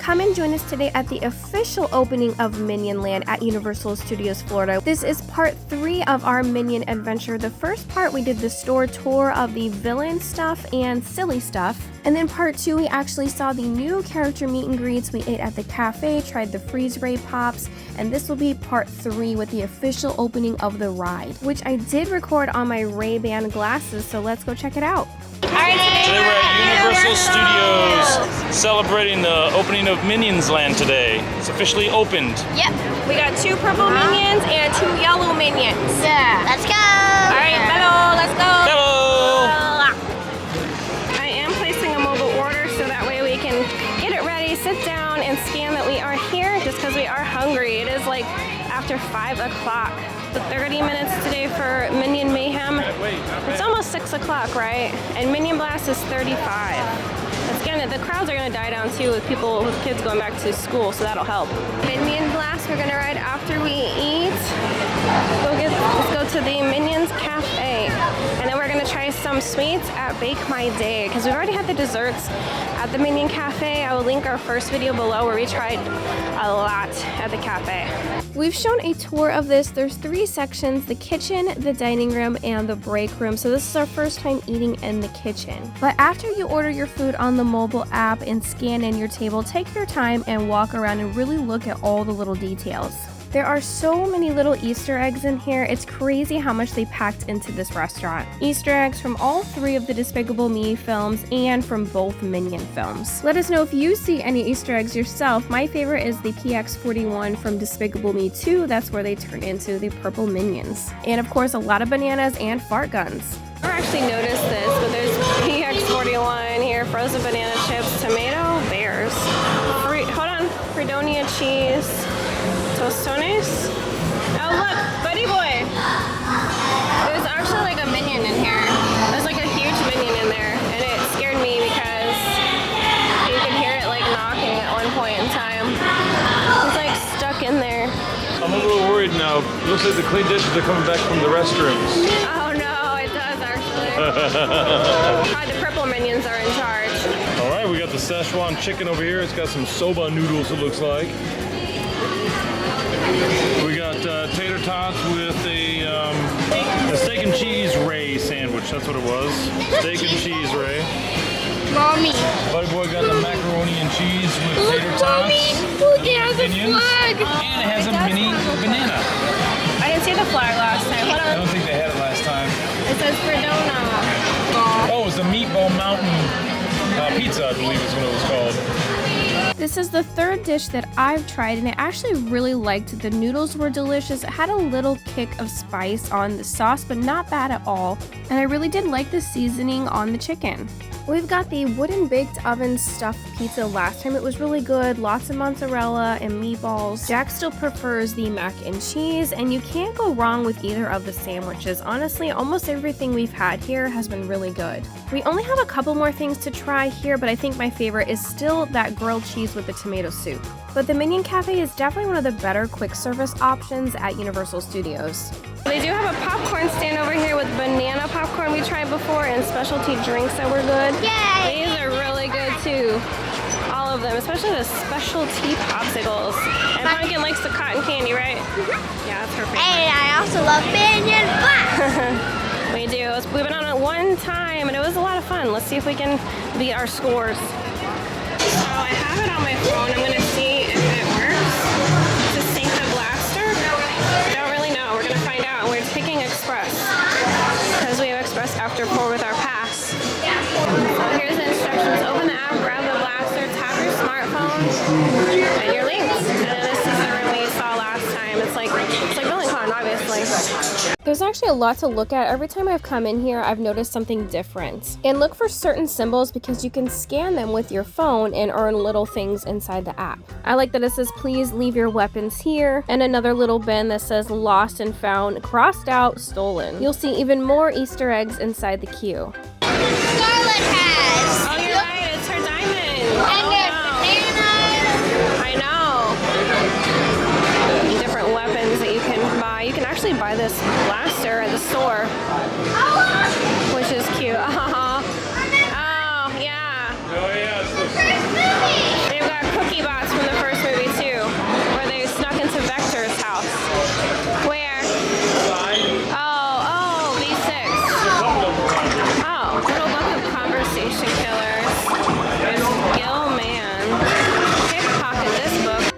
come and join us today at the official opening of Minion Land at Universal Studios Florida. This is part 3 of our Minion adventure. The first part we did the store tour of the villain stuff and silly stuff. And then part 2 we actually saw the new character meet and greets. We ate at the cafe, tried the freeze ray pops, and this will be part 3 with the official opening of the ride, which I did record on my Rayban glasses, so let's go check it out. Today we're at Universal Studios celebrating the opening of Minions Land today. It's officially opened. Yep. We got 2 purple minions and 2 yellow minions. Yeah. Let's go. All right, hello, let's go. Hello. I am placing a mobile order so that way we can get it ready, sit down, and scan that we are here just because we are hungry. It is like after 5 o'clock. 30 minutes today for Minion Mayhem. It's almost 6 o'clock, right? And Minion Blast is 35. The crowds are going to die down too with people, with kids going back to school, so that'll help. Minion Blast, we're going to ride after we eat. Let's go to the Minion Cafe. And then we're going to try some sweets at Bake My Day, because we've already had the desserts at the Minion Cafe. I will link our first video below where we tried a lot at the cafe. We've shown a tour of this. There's 3 sections: the kitchen, the dining room, and the break room. So this is our first time eating in the kitchen. But after you order your food on the mobile app and scan in your table, take your time and walk around and really look at all the little details. There are so many little Easter eggs in here. It's crazy how much they packed into this restaurant. Easter eggs from all 3 of the Despicable Me films and from both Minion films. Let us know if you see any Easter eggs yourself. My favorite is the PX-41 from Despicable Me 2. That's where they turn into the purple minions. And of course, a lot of bananas and fart guns. I never actually noticed this, but there's PX-41 here, frozen banana chips, tomato, bears, Fredonia cheese, tostones. Oh look, Buddy Boy! There's actually like a minion in here. There's like a huge minion in there, and it scared me because you could hear it like knocking at one point in time. It's like stuck in there. I'm a little worried now. Looks like the clean dishes are coming back from the restrooms. Oh no, it does actually. The purple minions are in charge. Alright, we got the Szechuan chicken over here. It's got some soba noodles, it looks like. We got tater tots with a steak and cheese Ray sandwich. That's what it was. Steak and cheese Ray. Mommy. Buddy Boy got the macaroni and cheese with tater tots. Look, it has a Minions. flag. And it has a mini banana. I didn't see the flag last time. Hold I on. don't think they had it last time. It says Fredona. Oh, it's the Meatball Mountain pizza, I believe is what it was called. This is the 3rd dish that I've tried, and I actually really liked it. The noodles were delicious. It had a little kick of spice on the sauce, but not bad at all. And I really did like the seasoning on the chicken. We've got the wooden baked oven stuffed pizza. Last time it was really good, lots of mozzarella and meatballs. Jack still prefers the mac and cheese, and you can't go wrong with either of the sandwiches. Honestly, almost everything we've had here has been really good. We only have a couple more things to try here, but I think my favorite is still that grilled cheese with the tomato soup. But the Minion Cafe is definitely one of the better quick service options at Universal Studios. They do have a popcorn stand over here with banana popcorn we tried before and specialty drinks that were good. Yay! These are really good too. All of them, especially the specialty popsicles. And Pumpkin likes the cotton candy, right? Yeah, that's her favorite. And I also love Minion Blast. We do. We've been on it one time and it was a lot of fun. Let's see if we can beat our scores. So I have it on my phone. I'm gonna see if it works. To sync the blaster. I don't really know. We're gonna find out. We're taking Express because we have Express after 4 with our pass. So here's the instructions. Open the app, grab the blaster, tap your smartphone, and your links. And then this is the room we saw last time. It's like BuildingCon, obviously. There's actually a lot to look at. Every time I've come in here, I've noticed something different. And look for certain symbols because you can scan them with your phone and earn little things inside the app. I like that it says, please leave your weapons here, and another little bin that says lost and found, crossed out, stolen. You'll see even more Easter eggs inside the queue. Scarlet has. Oh, you're right, it's her diamond. And there's bananas. I know. Different weapons that you can buy. You can actually buy this blaster at the store, which is cute. Oh, yeah. Oh yeah. They've got cookie boxes.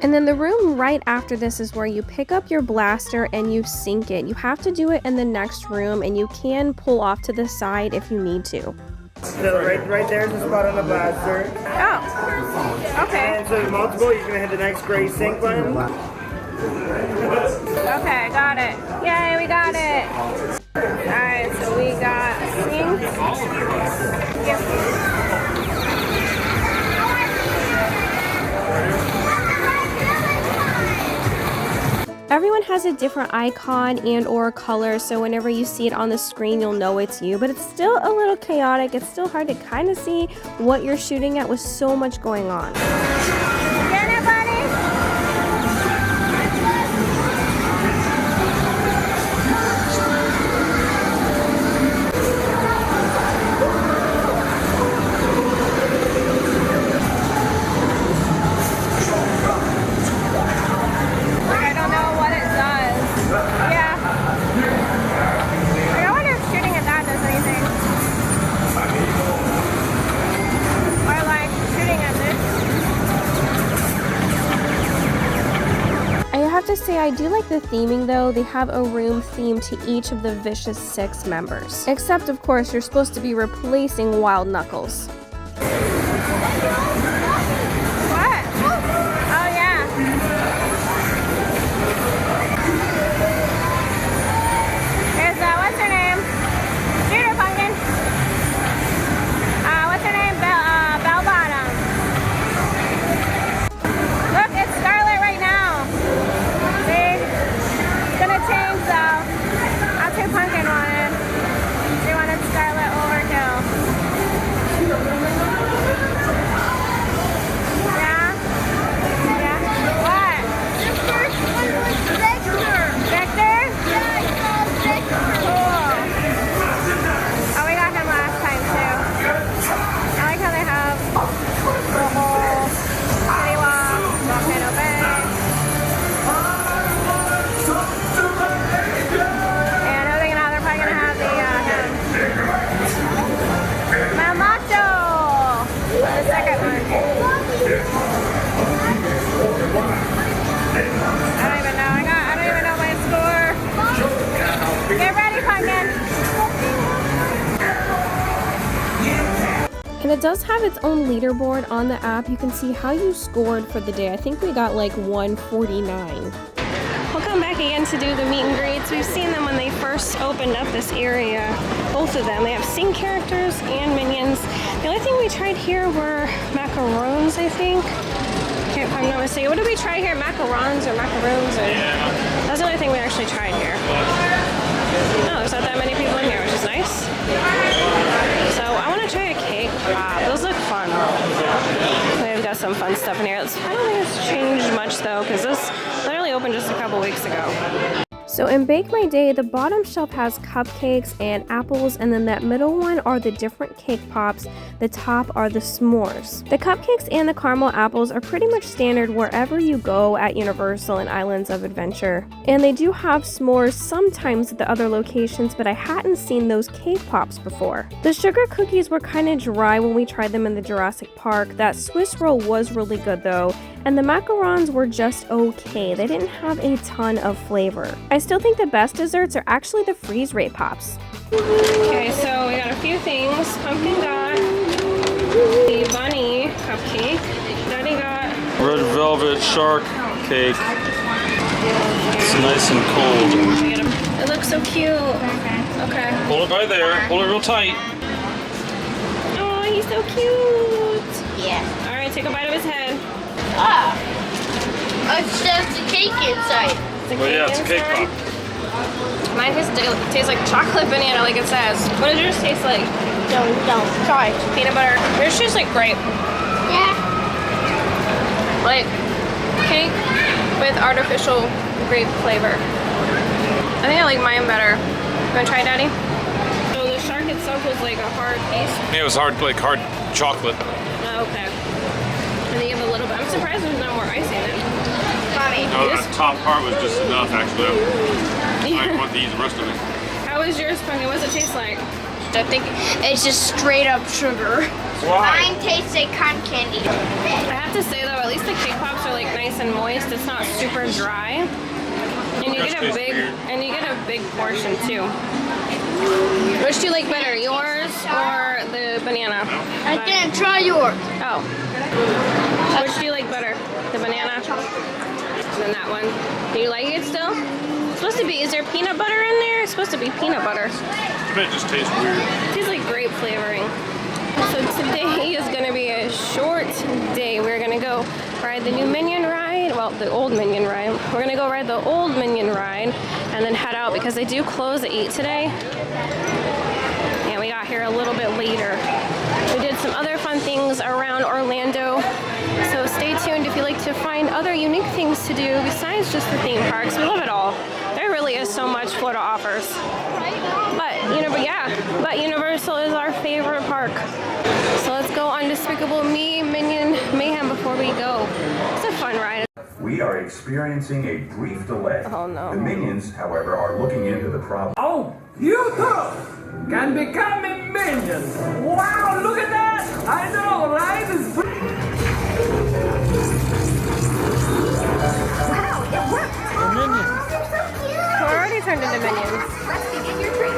And then the room right after this is where you pick up your blaster and you sink it. You have to do it in the next room, and you can pull off to the side if you need to. So right there's the spot on the blaster. Oh, okay. And so there's multiple, you're gonna hit the next gray sync button. Okay, got it. Yay, we got it. Alright, so we got sync. Yep. Everyone has a different icon and or color, so whenever you see it on the screen, you'll know it's you, but it's still a little chaotic. It's still hard to kind of see what you're shooting at with so much going on. Get it, buddy? Say I do like the theming though. They have a room theme to each of the Vicious 6 members. Except of course you're supposed to be replacing Wild Knuckles. What? Oh yeah. There's what's her name? Shoot her, Pumpkin. What's her name? Bell Bottom. Look, it's Scarlet right now. It's gonna change though. That's who Pumpkin wanted. She wanted Scarlet Overkill. Yeah? Yeah? What? Victor? Cool. Oh, we got him last time too. I like how they have the whole city walk, Volcano Bay. And other than that, they're probably gonna have the Mamacho! The second one. I don't even know. I don't even know my score. Get ready, Pumpkin! And it does have its own leaderboard on the app. You can see how you scored for the day. I think we got like 149. We'll come back again to do the meet and greets. We've seen them when they first opened up this area. Both of them. They have Sing characters and minions. The only thing we tried here were macarons, I think. If I'm not mistaken. What did we try here? Macarons or macaroons? Or... That's the only thing we actually tried here. No, there's not that many people in here, which is nice. So I want to try a cake pop. Those look fun. We've got some fun stuff in here. I don't think it's changed much though, because this literally opened just a couple weeks ago. So in Bake My Day, the bottom shelf has cupcakes and apples, and then that middle one are the different cake pops. The top are the s'mores. The cupcakes and the caramel apples are pretty much standard wherever you go at Universal and Islands of Adventure. And they do have s'mores sometimes at the other locations, but I hadn't seen those cake pops before. The sugar cookies were kind of dry when we tried them in the Jurassic Park. That Swiss roll was really good though, and the macarons were just okay. They didn't have a ton of flavor. I still think the best desserts are actually the freeze ray pops. Okay, so we got a few things. Pumpkin got the bunny cupcake. Daddy got Red velvet shark cake. It's nice and cold. it looks so cute. Okay. Hold it right there. Hold it real tight. Oh, he's so cute. Yeah. All right, take a bite of his head. Ah. It's just a cake inside. Well, yeah, it's a cake pop. Mine tastes like chocolate banana, like it says. What does yours taste like? Don't. Try. Peanut butter. Yours tastes like grape. Yeah. Like cake with artificial grape flavor. I think I like mine better. You wanna try, Daddy? So the shark itself was like a hard piece. Yeah, it was hard, like hard chocolate. Oh, okay. And they give a little bit. I'm surprised there's not more ice in it. Mommy. No, that top part was just enough, actually. I want to eat the rest of it. How was yours, Pumpkin? What does it taste like? taste. I think it's just straight up sugar. Why? Mine tastes like cotton candy. I have to say though, at least the cake pops are like nice and moist. It's not super dry. And you get a big portion too. Which do you like better, yours or the banana? I didn't try yours. Oh. Which do you like better? The banana? Than that one. Do you like it still? It's supposed to be, is there peanut butter in there? It's supposed to be peanut butter. It just tastes weird. It tastes like grape flavoring. So today is gonna be a short day. We're gonna go ride the new Minion ride, well, the old Minion ride. We're gonna go ride the old Minion ride and then head out because they do close at 8 today. And we got here a little bit later. We did some other fun things around Orlando. So stay tuned if you like to find other unique things to do besides just the theme parks. We love it all. There really is so much Florida offers. But Universal is our favorite park. So let's go on Despicable Me, Minion Mayhem before we go. It's a fun ride. We are experiencing a brief delay. Oh no. The Minions, however, are looking into the problem. Oh, you too can become a minion. Wow, look at that! I know, right? It's Wow, it worked. Minions. They're so cute. We're already turned into minions. Let's begin your training.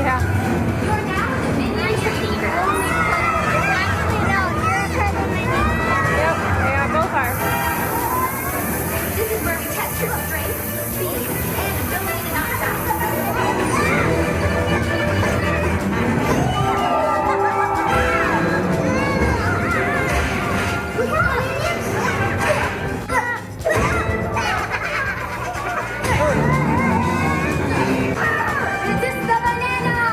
Yeah. You're now the Minion training ground. Actually, no, you're kind of Minion. Yep, yeah, both are. This is where we test your strength, speed, and ability to knock down. This is the banana!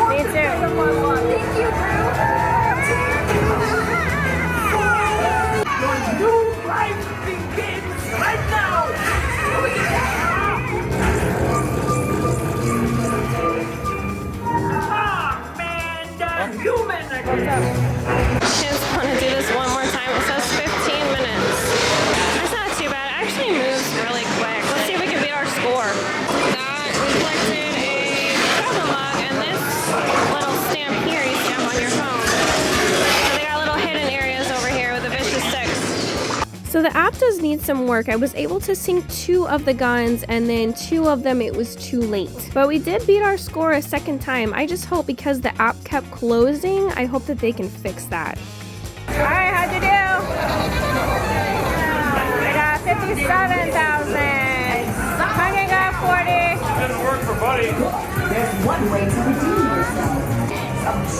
Me too. Thank you, your new life begins right now. Ah, man, the human again. Just want to do this one more time. It says 15 minutes. That's not too bad. It actually moves really quick. Let's see if we can beat our score. That reflected a chocolate mug and this little stamp here you stamp on your phone. So they got little hidden areas over here with the vicious sticks. So the app does need some work. I was able to sync 2 of the guns and then 2 of them it was too late. But we did beat our score a second time. I just hope because the app kept closing, I hope that they can fix that. Alright, how'd you do? I got 57,000. Hunting got 40. Didn't work for Buddy. There's one way to redeem yourself.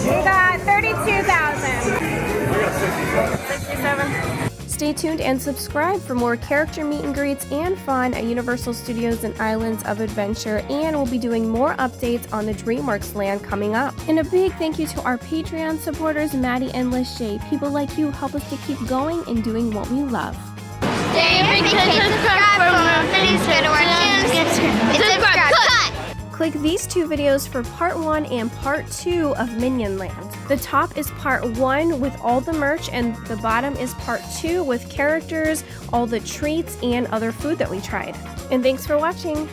We got 32,000. I got 67. Stay tuned and subscribe for more character meet and greets and fun at Universal Studios and Islands of Adventure, and we'll be doing more updates on the DreamWorks land coming up. And a big thank you to our Patreon supporters, Maddie and Lachey. People like you help us to keep going and doing what we love. Stay subscribe for more videos. Go to our channel. Subscribe. Click these 2 videos for part 1 and part 2 of Minion Land. The top is part 1 with all the merch, and the bottom is part 2 with characters, all the treats, and other food that we tried. And thanks for watching.